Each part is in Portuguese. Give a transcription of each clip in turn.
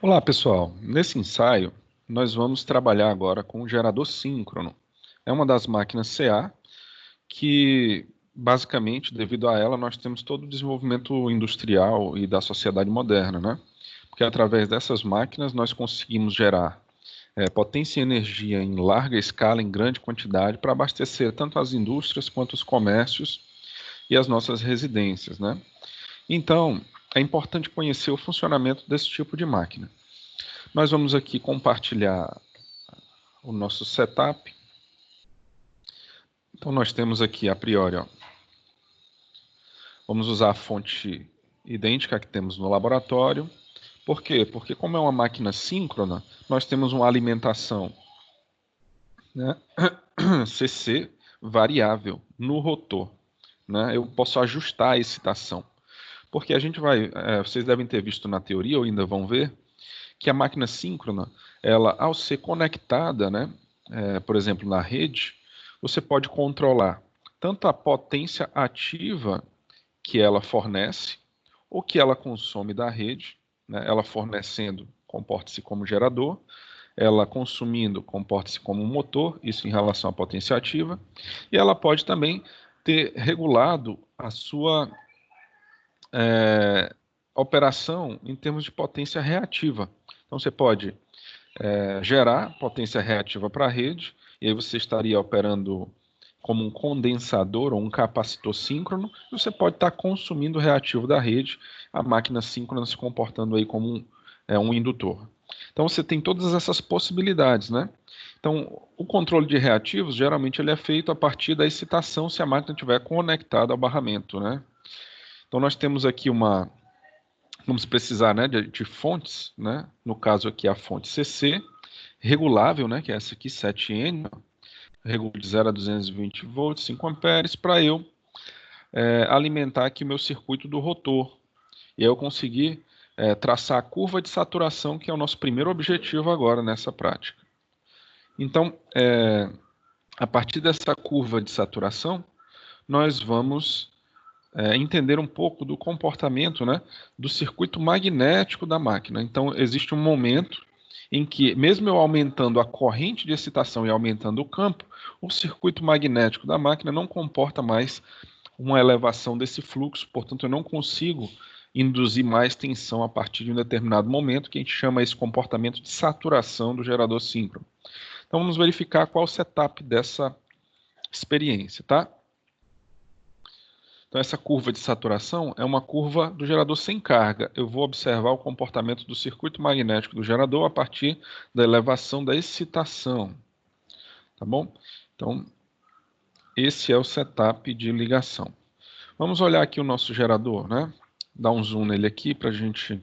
Olá, pessoal. Nesse ensaio, nós vamos trabalhar agora com o gerador síncrono. É uma das máquinas CA que, basicamente, devido a ela, nós temos todo o desenvolvimento industrial e da sociedade moderna, né? Porque através dessas máquinas nós conseguimos gerar potência e energia em larga escala, em grande quantidade, para abastecer tanto as indústrias quanto os comércios e as nossas residências, né? Então, é importante conhecer o funcionamento desse tipo de máquina. Nós vamos aqui compartilhar o nosso setup. Então, nós temos aqui, a priori, ó, vamos usar a fonte idêntica que temos no laboratório. Por quê? Porque como é uma máquina síncrona, nós temos uma alimentação, né, CC variável no rotor. Né? Eu posso ajustar a excitação. Porque a gente vai, vocês devem ter visto na teoria, ou ainda vão ver, que a máquina síncrona, ela, ao ser conectada, né, por exemplo, na rede, você pode controlar tanto a potência ativa que ela fornece, ou que ela consome da rede, né, ela fornecendo, comporta-se como gerador, ela consumindo, comporta-se como um motor, isso em relação à potência ativa, e ela pode também ter regulado a sua operação em termos de potência reativa. Então você pode gerar potência reativa para a rede, e aí você estaria operando como um condensador ou um capacitor síncrono, e você pode estar consumindo o reativo da rede, a máquina síncrona se comportando aí como um indutor. Então você tem todas essas possibilidades, né? Então, o controle de reativos, geralmente ele é feito a partir da excitação se a máquina estiver conectada ao barramento, né? Então nós temos aqui vamos precisar, né, de fontes, né? No caso aqui a fonte CC, regulável, né, que é essa aqui, 7N, regula de 0 a 220 volts, 5 amperes, para eu alimentar aqui o meu circuito do rotor. E aí eu conseguir traçar a curva de saturação, que é o nosso primeiro objetivo agora nessa prática. Então, a partir dessa curva de saturação, nós vamos entender um pouco do comportamento, né, do circuito magnético da máquina. Então, existe um momento em que, mesmo eu aumentando a corrente de excitação e aumentando o campo, o circuito magnético da máquina não comporta mais uma elevação desse fluxo, portanto, eu não consigo induzir mais tensão a partir de um determinado momento, que a gente chama esse comportamento de saturação do gerador síncrono. Então, vamos verificar qual o setup dessa experiência, tá? Então, essa curva de saturação é uma curva do gerador sem carga. Eu vou observar o comportamento do circuito magnético do gerador a partir da elevação da excitação. Tá bom? Então, esse é o setup de ligação. Vamos olhar aqui o nosso gerador, né? Dar um zoom nele aqui para a gente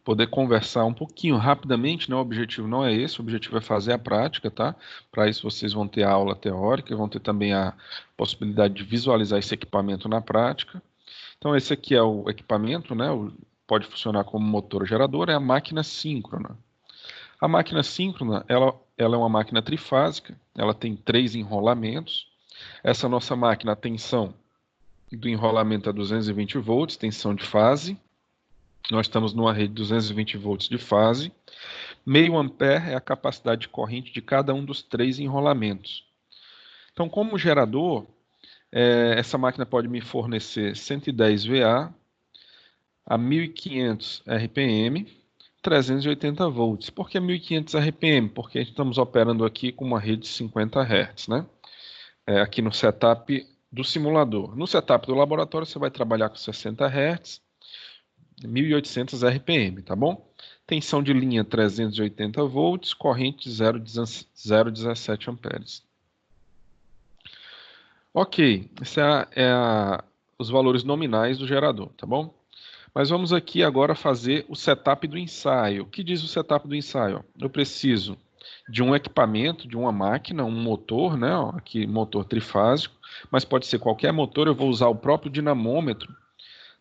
poder conversar um pouquinho rapidamente, né? O objetivo não é esse, o objetivo é fazer a prática, tá? Para isso vocês vão ter a aula teórica, vão ter também a possibilidade de visualizar esse equipamento na prática. Então esse aqui é o equipamento, né? Pode funcionar como motor gerador, é a máquina síncrona. A máquina síncrona, ela é uma máquina trifásica, ela tem 3 enrolamentos. Essa nossa máquina, a tensão do enrolamento é 220 volts, tensão de fase. Nós estamos numa rede de 220 volts de fase. Meio ampere é a capacidade de corrente de cada um dos 3 enrolamentos. Então, como gerador, essa máquina pode me fornecer 110 VA a 1500 RPM, 380 volts. Por que 1500 RPM? Porque estamos operando aqui com uma rede de 50 Hz, né? Aqui no setup do simulador. No setup do laboratório, você vai trabalhar com 60 Hz, 1800 RPM, tá bom? Tensão de linha 380 volts, corrente 0,17 amperes. Ok, esses os valores nominais do gerador, tá bom? Mas vamos aqui agora fazer o setup do ensaio. O que diz o setup do ensaio? Eu preciso de um equipamento, de uma máquina, um motor, né? Ó, aqui motor trifásico, mas pode ser qualquer motor. Eu vou usar o próprio dinamômetro,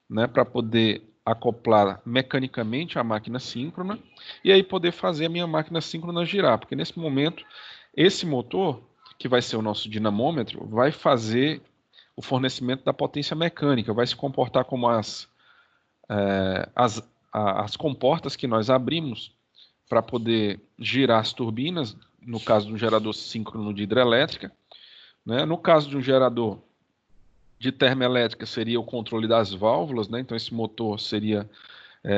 né, para poder acoplar mecanicamente a máquina síncrona e aí poder fazer a minha máquina síncrona girar, porque nesse momento esse motor, que vai ser o nosso dinamômetro, vai fazer o fornecimento da potência mecânica, vai se comportar como as as comportas que nós abrimos para poder girar as turbinas, no caso de um gerador síncrono de hidrelétrica, né? No caso de um gerador de termoelétrica, seria o controle das válvulas, né? Então esse motor seria,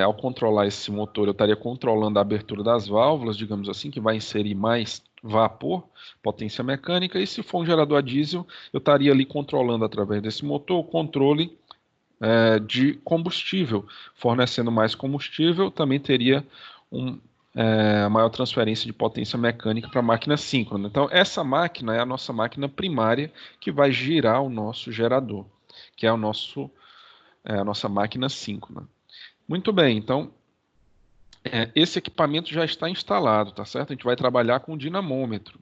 ao controlar esse motor, eu estaria controlando a abertura das válvulas, digamos assim, que vai inserir mais vapor, potência mecânica, e se for um gerador a diesel, eu estaria ali controlando através desse motor o controle de combustível, fornecendo mais combustível, também teria a maior transferência de potência mecânica para a máquina síncrona. Então, essa máquina é a nossa máquina primária que vai girar o nosso gerador, que é a nossa máquina síncrona. Muito bem, então, esse equipamento já está instalado, tá certo? A gente vai trabalhar com o dinamômetro.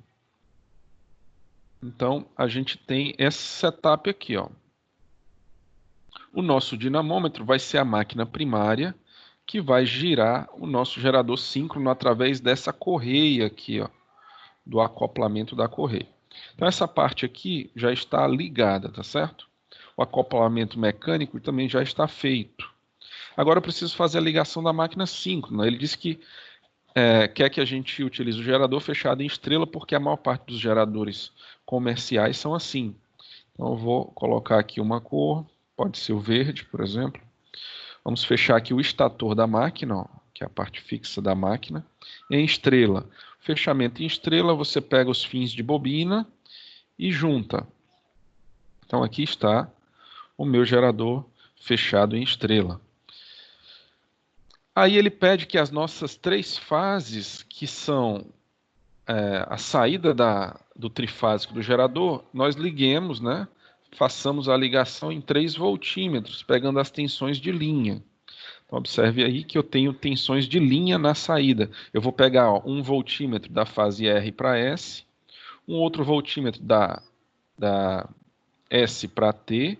Então, a gente tem esse setup aqui, ó. O nosso dinamômetro vai ser a máquina primária que vai girar o nosso gerador síncrono através dessa correia aqui, ó, do acoplamento da correia. Então essa parte aqui já está ligada, tá certo? O acoplamento mecânico também já está feito. Agora eu preciso fazer a ligação da máquina síncrona. Ele disse que quer que a gente utilize o gerador fechado em estrela, porque a maior parte dos geradores comerciais são assim. Então eu vou colocar aqui uma cor, pode ser o verde, por exemplo. Vamos fechar aqui o estator da máquina, ó, que é a parte fixa da máquina, em estrela. Fechamento em estrela, você pega os fins de bobina e junta. Então aqui está o meu gerador fechado em estrela. Aí ele pede que as nossas 3 fases, que são a saída do trifásico do gerador, nós liguemos, né? Façamos a ligação em 3 voltímetros, pegando as tensões de linha. Então, observe aí que eu tenho tensões de linha na saída. Eu vou pegar, ó, um voltímetro da fase R para S, um outro voltímetro da S para T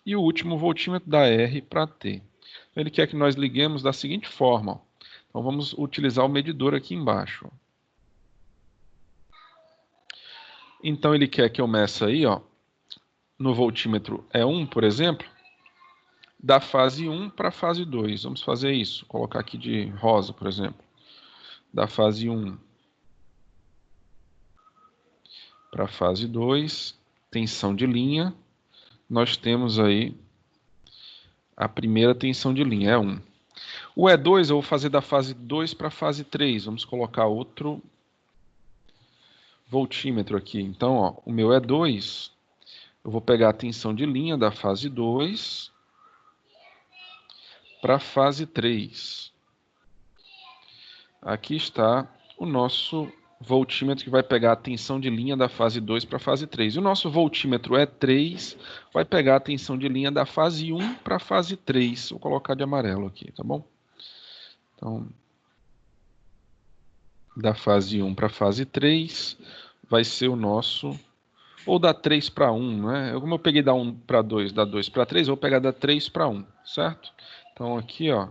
e o último voltímetro da R para T. Então, ele quer que nós liguemos da seguinte forma, ó. Então vamos utilizar o medidor aqui embaixo, ó. Então ele quer que eu meça aí, ó, no voltímetro E1, por exemplo, da fase 1 para a fase 2. Vamos fazer isso. Vou colocar aqui de rosa, por exemplo. Da fase 1 para a fase 2, tensão de linha. Nós temos aí a primeira tensão de linha, E1. O E2 eu vou fazer da fase 2 para a fase 3. Vamos colocar outro voltímetro aqui. Então, ó, o meu E2, eu vou pegar a tensão de linha da fase 2 para a fase 3. Aqui está o nosso voltímetro que vai pegar a tensão de linha da fase 2 para a fase 3. E o nosso voltímetro E3 vai pegar a tensão de linha da fase 1 para a fase 3. Vou colocar de amarelo aqui, tá bom? Então, da fase 1 para a fase 3 vai ser o nosso, ou da 3 para 1, né? Como eu peguei da 1 para 2, da 2 para 3, eu vou pegar da 3 para 1, certo? Então aqui, ó,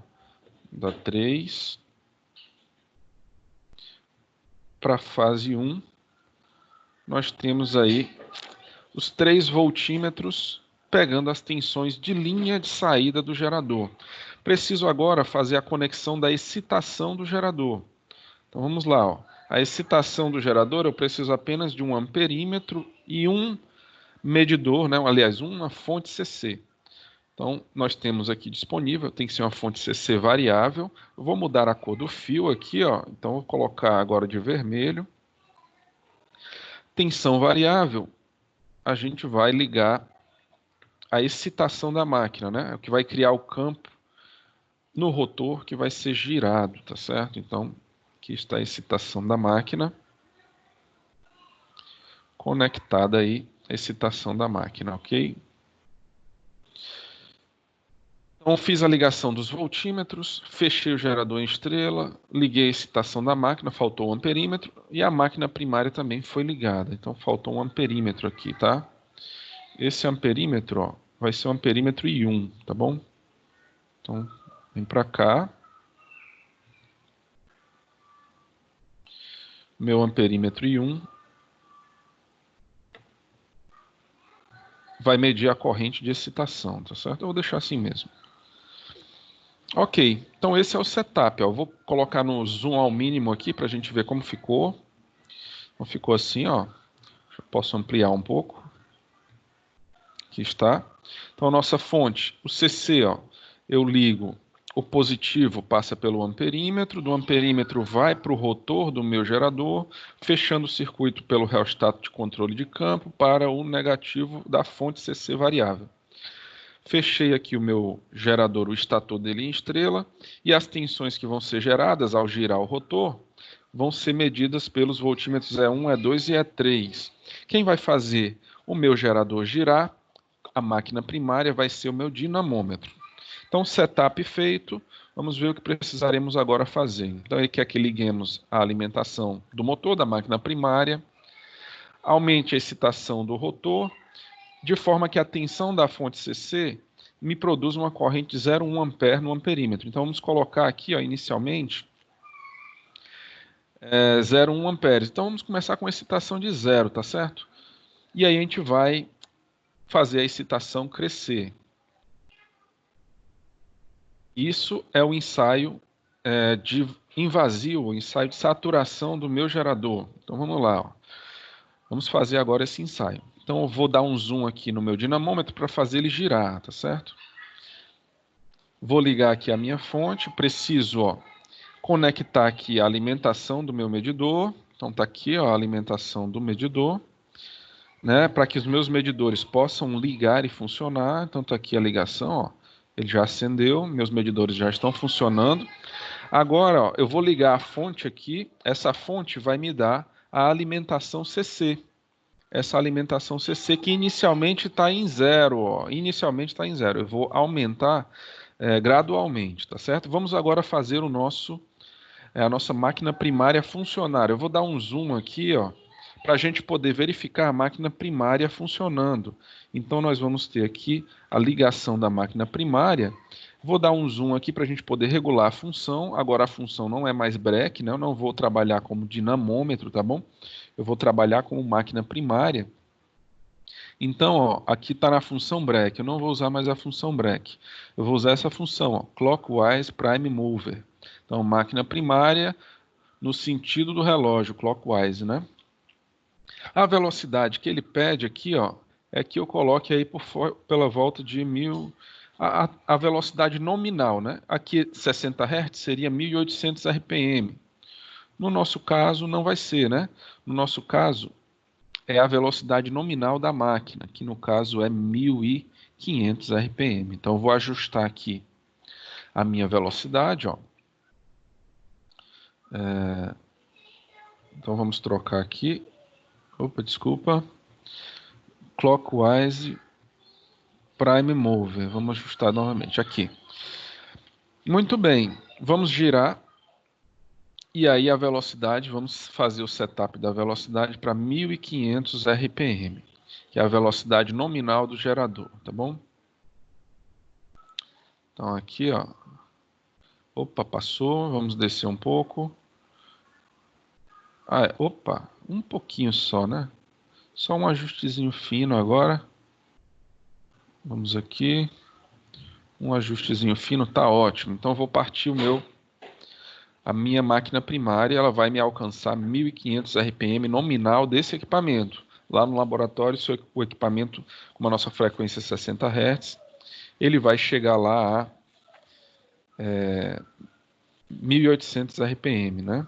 da 3 para a fase 1, nós temos aí os 3 voltímetros pegando as tensões de linha de saída do gerador. Preciso agora fazer a conexão da excitação do gerador. Então vamos lá, ó. A excitação do gerador, eu preciso apenas de um amperímetro e um medidor, né? Aliás, uma fonte CC. Então nós temos aqui disponível, tem que ser uma fonte CC variável. Eu vou mudar a cor do fio aqui, ó. Então vou colocar agora de vermelho. Tensão variável, a gente vai ligar a excitação da máquina, né? É o que vai criar o campo no rotor que vai ser girado, tá certo? Então, aqui está a excitação da máquina, conectada aí a excitação da máquina, ok? Então, fiz a ligação dos voltímetros, fechei o gerador em estrela, liguei a excitação da máquina, faltou um amperímetro, e a máquina primária também foi ligada. Então, faltou um amperímetro aqui, tá? Esse amperímetro, ó, vai ser um amperímetro I1, tá bom? Então, vem para cá. Meu amperímetro I1 vai medir a corrente de excitação, tá certo? Eu vou deixar assim mesmo. Ok, então esse é o setup. Ó. Eu vou colocar no zoom ao mínimo aqui para a gente ver como ficou. Então ficou assim, ó. Eu posso ampliar um pouco. Aqui está. Então a nossa fonte, o CC, ó, eu ligo o positivo, passa pelo amperímetro, do amperímetro vai para o rotor do meu gerador, fechando o circuito pelo rheostato de controle de campo para o negativo da fonte CC variável. Fechei aqui o meu gerador, o estator dele em estrela, e as tensões que vão ser geradas ao girar o rotor vão ser medidas pelos voltímetros E1, E2 e E3. Quem vai fazer o meu gerador girar, a máquina primária, vai ser o meu dinamômetro. Então, setup feito, vamos ver o que precisaremos agora fazer. Então, ele quer que liguemos a alimentação do motor da máquina primária, aumente a excitação do rotor, de forma que a tensão da fonte CC me produz uma corrente de 0,1 ampere no amperímetro. Então vamos colocar aqui, ó, inicialmente, 0,1 amperes. Então vamos começar com excitação de 0, tá certo? E aí a gente vai fazer a excitação crescer. Isso é o ensaio de invasio, o ensaio de saturação do meu gerador. Então vamos lá, ó. Vamos fazer agora esse ensaio. Então eu vou dar um zoom aqui no meu dinamômetro para fazer ele girar, tá certo? Vou ligar aqui a minha fonte, preciso, ó, conectar aqui a alimentação do meu medidor. Então tá aqui, ó, a alimentação do medidor, né, para que os meus medidores possam ligar e funcionar. Então tá aqui a ligação, ó. Ele já acendeu, meus medidores já estão funcionando. Agora, ó, eu vou ligar a fonte aqui, essa fonte vai me dar a alimentação CC. Essa alimentação CC que inicialmente está em 0, ó. Inicialmente está em 0. Eu vou aumentar gradualmente, tá certo? Vamos agora fazer a nossa máquina primária funcionar. Eu vou dar um zoom aqui, ó, para a gente poder verificar a máquina primária funcionando. Então nós vamos ter aqui a ligação da máquina primária. Vou dar um zoom aqui para a gente poder regular a função. Agora a função não é mais break, né? Eu não vou trabalhar como dinamômetro, tá bom? Eu vou trabalhar como máquina primária. Então, ó, aqui está na função break. Eu não vou usar mais a função break. Eu vou usar essa função, ó, clockwise prime mover. Então, máquina primária no sentido do relógio, clockwise, né? A velocidade que ele pede aqui, ó, é que eu coloque aí pela volta de 1000, a velocidade nominal, né? Aqui 60 Hz seria 1800 RPM. No nosso caso não vai ser, né? No nosso caso é a velocidade nominal da máquina, que no caso é 1500 RPM. Então eu vou ajustar aqui a minha velocidade, ó. Então vamos trocar aqui. Opa, desculpa. Clockwise Prime Mover. Vamos ajustar novamente aqui. Muito bem. Vamos girar. E aí a velocidade, vamos fazer o setup da velocidade para 1500 RPM, que é a velocidade nominal do gerador, tá bom? Então aqui, ó. Opa, passou. Vamos descer um pouco. Opa, um pouquinho só, né? Só um ajustezinho fino agora. Vamos aqui. Um ajustezinho fino tá ótimo. Então vou partir a minha máquina primária, ela vai me alcançar 1500 RPM nominal desse equipamento. Lá no laboratório, o equipamento com a nossa frequência 60 Hz, ele vai chegar lá a 1800 RPM, né?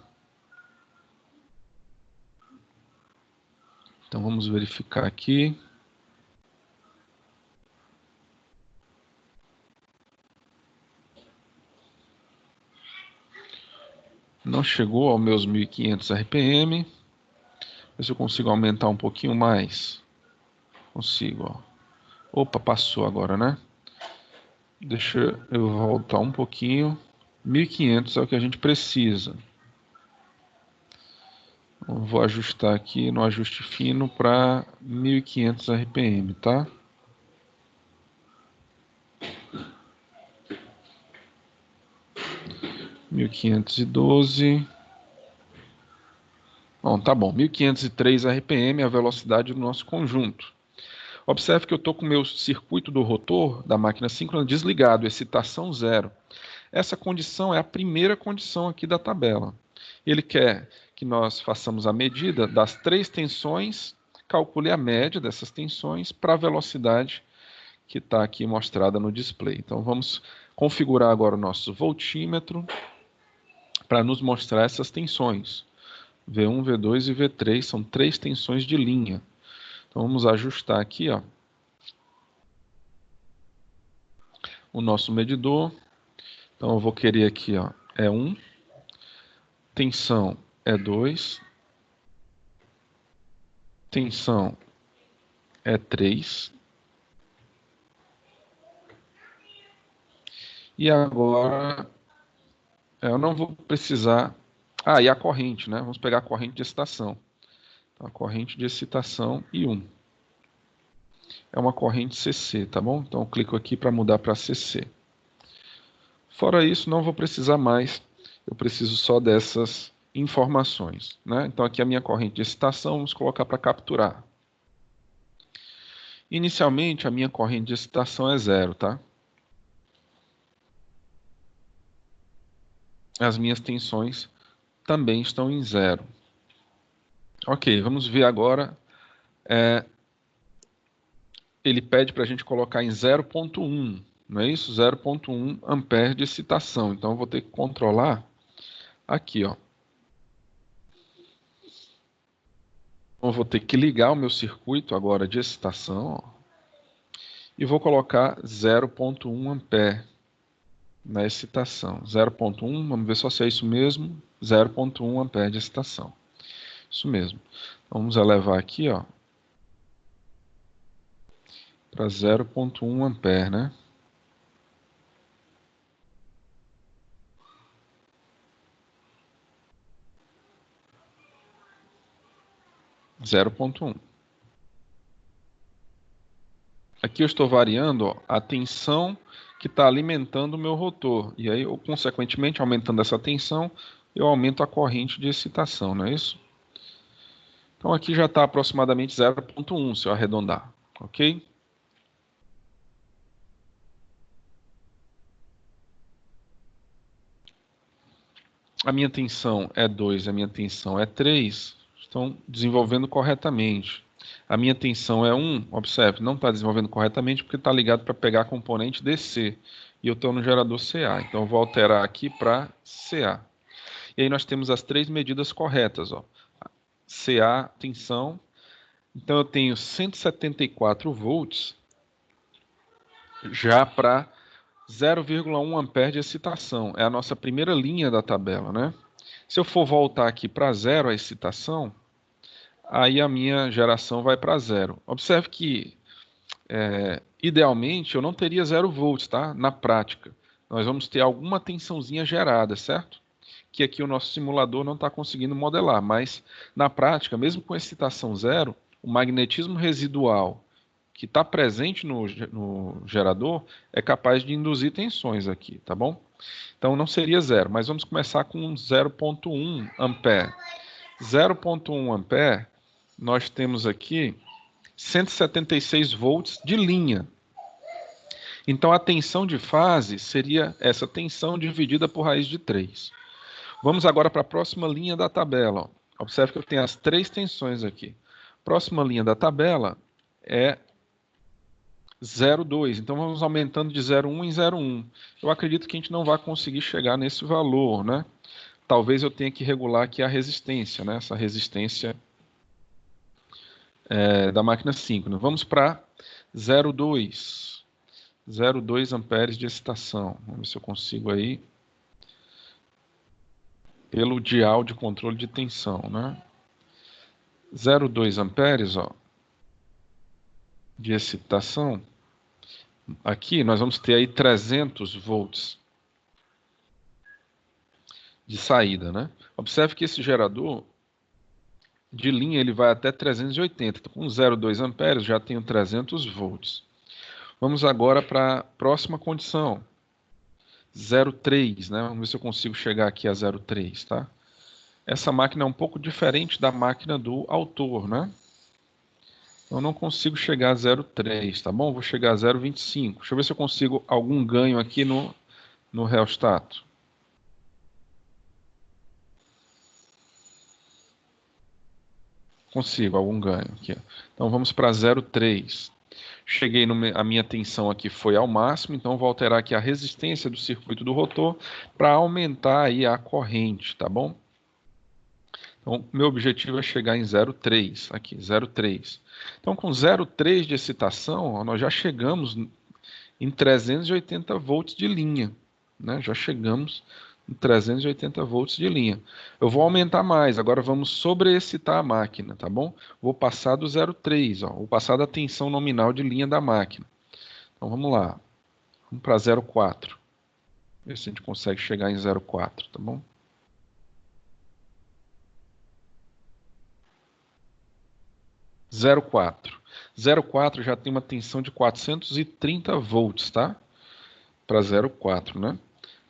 Então vamos verificar aqui. Não chegou aos meus 1500 RPM. Ver se eu consigo aumentar um pouquinho mais. Consigo, ó. Opa, passou agora, né? Deixa eu voltar um pouquinho. 1500 é o que a gente precisa. Vou ajustar aqui no ajuste fino para 1500 RPM, tá? Mil quinhentos e doze. Bom, tá bom. 1503 RPM é a velocidade do nosso conjunto. Observe que eu estou com o meu circuito do rotor da máquina síncrona desligado, excitação 0. Essa condição é a primeira condição aqui da tabela. Ele quer que nós façamos a medida das 3 tensões, calcule a média dessas tensões para a velocidade que está aqui mostrada no display. Então vamos configurar agora o nosso voltímetro para nos mostrar essas tensões. V1, V2 e V3 são 3 tensões de linha. Então vamos ajustar aqui, ó, o nosso medidor. Então eu vou querer aqui, ó, é 1, tensão é 2, tensão é 3. E agora eu não vou precisar... e a corrente, né? Vamos pegar a corrente de excitação. Então, a corrente de excitação I1. É uma corrente CC, tá bom? Então eu clico aqui para mudar para CC. Fora isso, não vou precisar mais. Eu preciso só dessas informações, né? Então aqui a minha corrente de excitação, vamos colocar para capturar. Inicialmente, a minha corrente de excitação é 0, tá? As minhas tensões também estão em 0. Ok, vamos ver agora. Ele pede para a gente colocar em 0,1, não é isso? 0,1 ampere de excitação. Então eu vou ter que controlar aqui, ó. Eu vou ter que ligar o meu circuito agora de excitação, ó, e vou colocar 0,1 ampere na excitação. 0,1, vamos ver só se é isso mesmo. 0,1 ampere de excitação. Isso mesmo. Vamos elevar aqui, ó, para 0,1 ampere, né? Zero ponto um. Aqui eu estou variando, ó, a tensão que está alimentando o meu rotor. E aí, eu, consequentemente, aumentando essa tensão, eu aumento a corrente de excitação, não é isso? Então aqui já está aproximadamente 0,1, se eu arredondar, ok? A minha tensão é 2, a minha tensão é 3, estão desenvolvendo corretamente. A minha tensão é 1, observe, não está desenvolvendo corretamente porque está ligado para pegar a componente DC. E eu estou no gerador CA, então eu vou alterar aqui para CA. E aí nós temos as 3 medidas corretas, ó. CA, tensão. Então eu tenho 174 volts já para 0,1 ampere de excitação. É a nossa primeira linha da tabela, né? Se eu for voltar aqui para 0 a excitação, aí a minha geração vai para 0. Observe que, idealmente, eu não teria 0 volts, tá? Na prática. Nós vamos ter alguma tensãozinha gerada, certo? Que aqui o nosso simulador não está conseguindo modelar, mas na prática, mesmo com excitação 0, o magnetismo residual que está presente no gerador é capaz de induzir tensões aqui, tá bom? Então não seria 0, mas vamos começar com 0,1 ampere. 0,1 ampere, nós temos aqui 176 volts de linha. Então a tensão de fase seria essa tensão dividida por raiz de 3. Vamos agora para a próxima linha da tabela. Ó. Observe que eu tenho as 3 tensões aqui. Próxima linha da tabela é 0,2. Então vamos aumentando de 0,1 em 0,1. Eu acredito que a gente não vai conseguir chegar nesse valor, né? Talvez eu tenha que regular aqui a resistência, né? Essa resistência da máquina síncrona. Vamos para 0,2. 0,2 amperes de excitação. Vamos ver se eu consigo aí. Pelo dial de controle de tensão, né? 0,2 amperes, ó, de excitação. Aqui nós vamos ter aí 300 volts de saída, né? Observe que esse gerador de linha ele vai até 380. Então, com 0,2 amperes já tenho 300 volts. Vamos agora para a próxima condição. 0,3, né? Vamos ver se eu consigo chegar aqui a 0,3, tá? Essa máquina é um pouco diferente da máquina do autor, né? Eu não consigo chegar a 0,3, tá bom? Vou chegar a 0,25. Deixa eu ver se eu consigo algum ganho aqui no reostato? Consigo, algum ganho aqui. Então vamos para 0,3. Cheguei, a minha tensão aqui foi ao máximo, então vou alterar aqui a resistência do circuito do rotor para aumentar aí a corrente, tá bom? Então, meu objetivo é chegar em 0,3, aqui, 0,3. Então, com 0,3 de excitação, ó, nós já chegamos em 380 volts de linha, né? Já chegamos em 380 volts de linha. Eu vou aumentar mais, agora vamos sobreexcitar a máquina, tá bom? Vou passar do 0,3, ó, vou passar da tensão nominal de linha da máquina. Então, vamos lá. Vamos para 0,4. Ver se a gente consegue chegar em 0,4, tá bom? 0,4. 0,4 já tem uma tensão de 430 volts, tá? Para 0,4, né?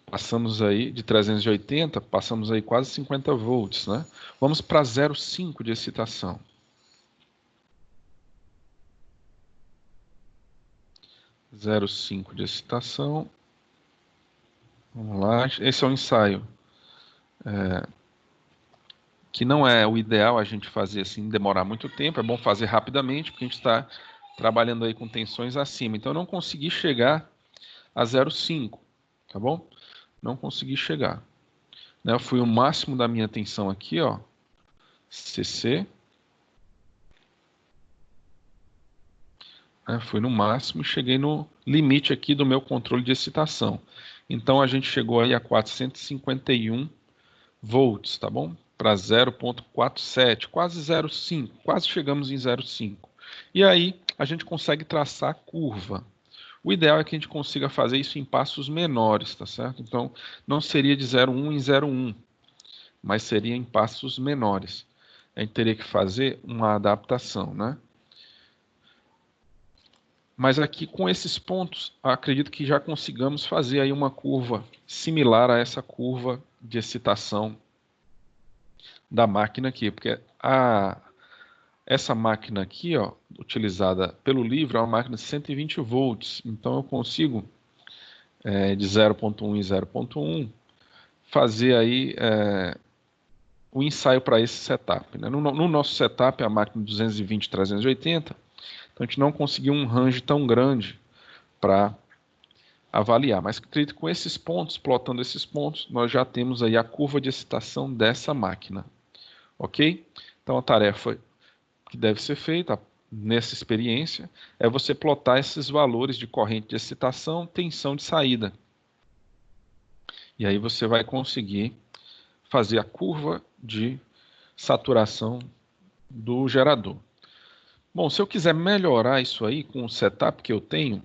Passamos aí de 380, passamos aí quase 50 volts, né? Vamos para 0,5 de excitação. 0,5 de excitação. Vamos lá. Esse é um ensaio que não é o ideal a gente fazer assim, demorar muito tempo. É bom fazer rapidamente, porque a gente está trabalhando aí com tensões acima. Então, eu não consegui chegar a 0,5, tá bom? Não consegui chegar. Né? Eu fui o máximo da minha tensão aqui, ó, CC. Né? Fui no máximo e cheguei no limite aqui do meu controle de excitação. Então, a gente chegou aí a 451 volts, tá bom? Para 0,47, quase 0,5, quase chegamos em 0,5. E aí, a gente consegue traçar a curva. O ideal é que a gente consiga fazer isso em passos menores, tá certo? Então, não seria de 0,1 em 0,1, mas seria em passos menores. A gente teria que fazer uma adaptação, né? Mas aqui com esses pontos, acredito que já consigamos fazer aí uma curva similar a essa curva de excitação da máquina aqui, porque essa máquina aqui, ó, utilizada pelo livro, é uma máquina de 120 volts, então eu consigo de 0,1 em 0,1 fazer aí o ensaio para esse setup, né? No nosso setup, a máquina 220-380, então a gente não conseguiu um range tão grande para avaliar, mas acredito que com esses pontos, plotando esses pontos, nós já temos aí a curva de excitação dessa máquina, ok? Então a tarefa que deve ser feita nessa experiência é você plotar esses valores de corrente de excitação, tensão de saída. E aí você vai conseguir fazer a curva de saturação do gerador. Bom, se eu quiser melhorar isso aí com o setup que eu tenho,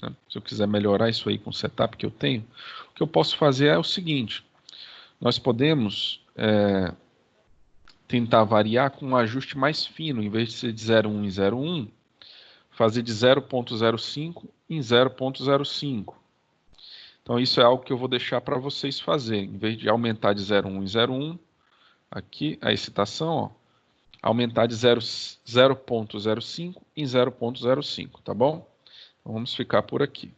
né? Se eu quiser melhorar isso aí com o setup que eu tenho, o que eu posso fazer é o seguinte: nós podemos tentar variar com um ajuste mais fino, em vez de ser de 0,1 em 0,1, fazer de 0,05 em 0,05. Então isso é algo que eu vou deixar para vocês fazerem. Em vez de aumentar de 0,1 em 0,1, aqui a excitação, ó, aumentar de 0,05 em 0,05, tá bom? Então vamos ficar por aqui.